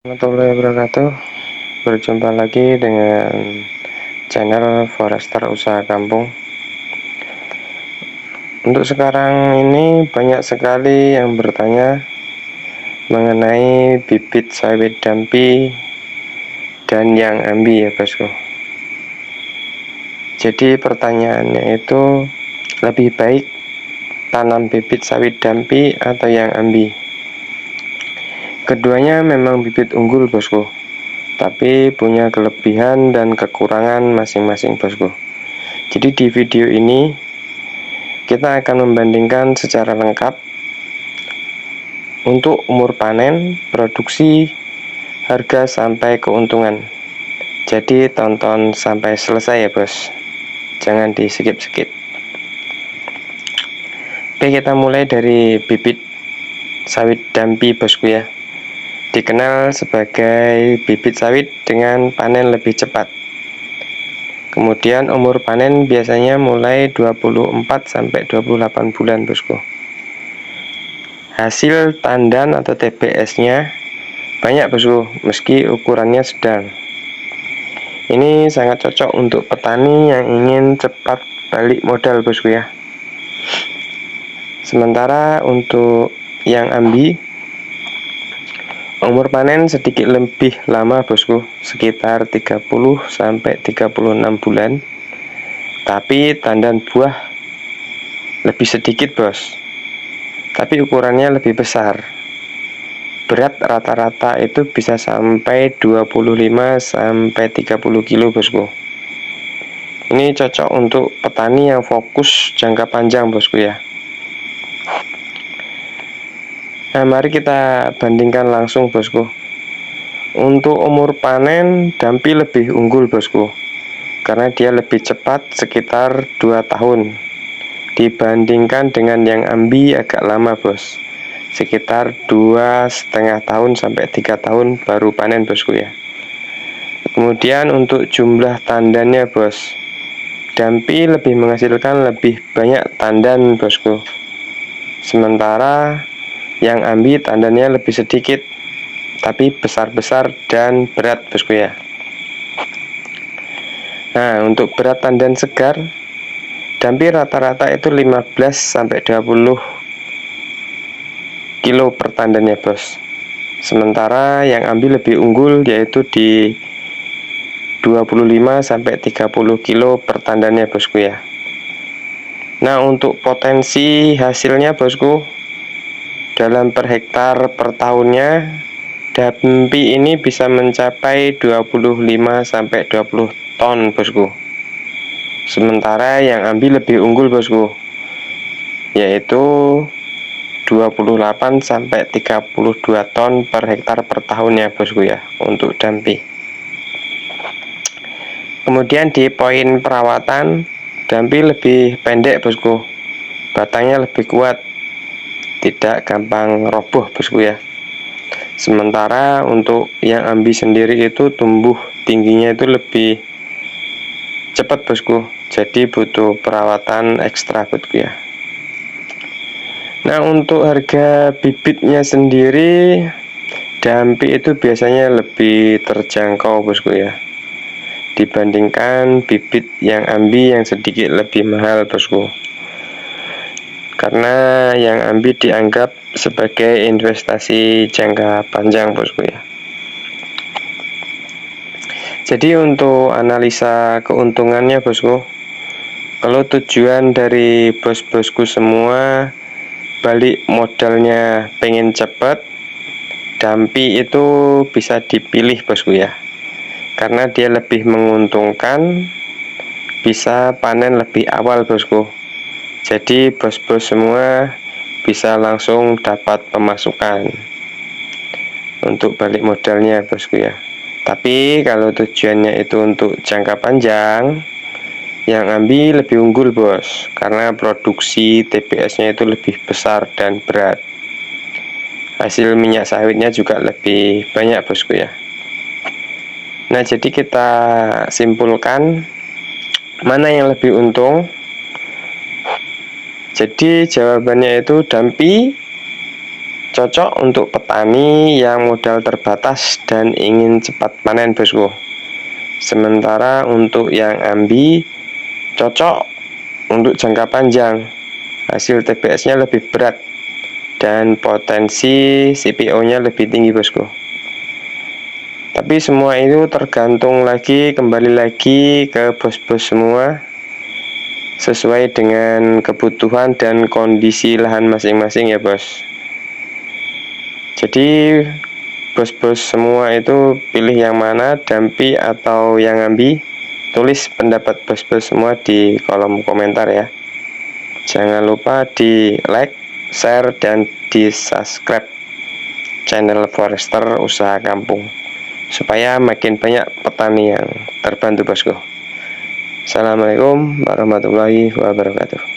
Warahmatullahi wabarakatuh. Berjumpa lagi dengan channel Forester Usaha Kampung. Untuk sekarang ini banyak sekali yang bertanya mengenai bibit sawit dampi dan yang ambi ya bosku. Jadi pertanyaannya itu, lebih baik tanam bibit sawit dampi atau yang ambi? Keduanya memang bibit unggul bosku, tapi punya kelebihan dan kekurangan masing-masing bosku. Jadi di video ini kita akan membandingkan secara lengkap untuk umur panen, produksi, harga sampai keuntungan. Jadi tonton sampai selesai ya bos, jangan di skip-skip. Oke, kita mulai dari bibit sawit dampi bosku ya. Dikenal sebagai bibit sawit dengan panen lebih cepat. Kemudian umur panen biasanya mulai 24-28 bulan bosku. Hasil tandan atau TBS-nya banyak bosku, meski ukurannya sedang. Ini sangat cocok untuk petani yang ingin cepat balik modal bosku ya. Sementara untuk yang ambi, umur panen sedikit lebih lama bosku, sekitar 30-36 bulan. Tapi tandan buah lebih sedikit bos, tapi ukurannya lebih besar. Berat rata-rata itu bisa sampai 25-30 kilo bosku. Ini cocok untuk petani yang fokus jangka panjang bosku ya. Nah, mari kita bandingkan langsung bosku. Untuk umur panen, dampi lebih unggul bosku, karena dia lebih cepat, sekitar 2 tahun. Dibandingkan dengan yang ambi agak lama bos, sekitar 2,5 tahun sampai 3 tahun baru panen bosku ya. Kemudian untuk jumlah tandannya bos, dampi lebih menghasilkan lebih banyak tandan bosku. Sementara yang ambi tandannya lebih sedikit, tapi besar-besar dan berat bosku ya. Nah, untuk berat tandan segar, dampi rata-rata itu 15-20 kilo per tandannya bos. Sementara yang ambi lebih unggul, yaitu di 25-30 kilo per tandannya bosku ya. Nah, untuk potensi hasilnya bosku, dalam per hektar per tahunnya, dampi ini bisa mencapai 25-20 ton bosku. Sementara yang ambi lebih unggul bosku, yaitu 28-32 ton per hektar per tahunnya bosku ya, untuk dampi. Kemudian di poin perawatan, dampi lebih pendek bosku, batangnya lebih kuat, tidak gampang roboh bosku ya. Sementara untuk yang ambi sendiri itu tumbuh tingginya itu lebih cepat bosku, jadi butuh perawatan ekstra bosku ya. Nah, untuk harga bibitnya sendiri, dampi itu biasanya lebih terjangkau bosku ya, dibandingkan bibit yang ambi yang sedikit lebih mahal bosku. Karena yang ambi dianggap sebagai investasi jangka panjang bosku ya. Jadi untuk analisa keuntungannya bosku, kalau tujuan dari bos-bosku semua balik modalnya pengen cepet, dampi itu bisa dipilih bosku ya, karena dia lebih menguntungkan, bisa panen lebih awal bosku. Jadi bos-bos semua bisa langsung dapat pemasukan untuk balik modalnya bosku ya. Tapi kalau tujuannya itu untuk jangka panjang, yang ambi lebih unggul bos, karena produksi TBS-nya itu lebih besar dan berat. Hasil minyak sawitnya juga lebih banyak bosku ya. Nah, jadi kita simpulkan mana yang lebih untung. Jadi jawabannya itu dampi cocok untuk petani yang modal terbatas dan ingin cepat panen, bosku. Sementara untuk yang ambi cocok untuk jangka panjang. Hasil TBS-nya lebih berat dan potensi CPO-nya lebih tinggi, bosku. Tapi semua itu tergantung kembali lagi ke bos-bos semua, sesuai dengan kebutuhan dan kondisi lahan masing-masing ya, bos. Jadi bos-bos semua itu pilih yang mana, dampi atau yang ambi? Tulis pendapat bos-bos semua di kolom komentar ya. Jangan lupa di like, share, dan di subscribe channel Forester Usaha Kampung, supaya makin banyak petani yang terbantu, bosku. Assalamualaikum warahmatullahi wabarakatuh.